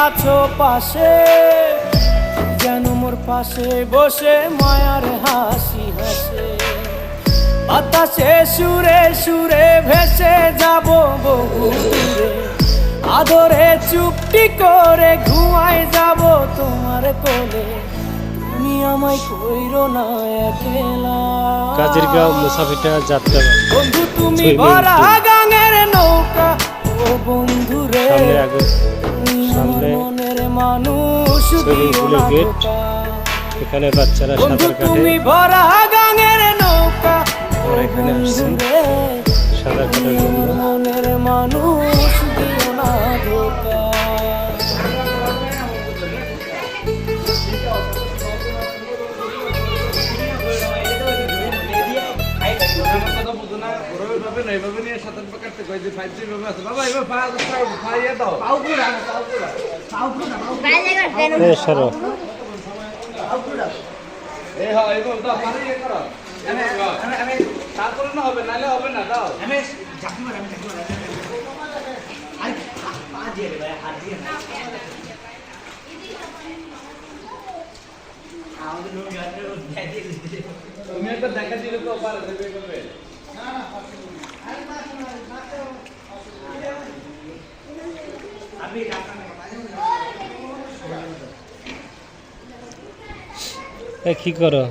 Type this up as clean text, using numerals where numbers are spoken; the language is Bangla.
আছো পাশে, যেন মোর পাশে বসে মায়ার হাসি হাসে। বাতাসে সুরে সুরে ভেসে যাব বহু দূরে, আদরে চুপটি করে ঘুমায় যাব তোমার কোলে। তুমি আমায় কইরো না একলা, কাজিরগাঁও মুসাফিরটা যাত্রা বন্ধু তুমি ভরা গাঙের নৌকা। ও বন্ধু রে, তুমি আমার মনের মানুষ, দিও না ধোঁকা। এখানে বাচ্চারা বন্ধু সাঁতার কাটে। তুমি ভরা গাঙের নৌকা। ও এখানে বন্ধু আসছি রে, সাঁতার তুমি কাটার জন্য। আমার মনের মানুষ, দিও না ধোঁকা। সরো তারপরে না হবে, নাহলে হবে না। দাও তুমি একটা দেখা দিলে তো পারে দেবে করবে। কি করো?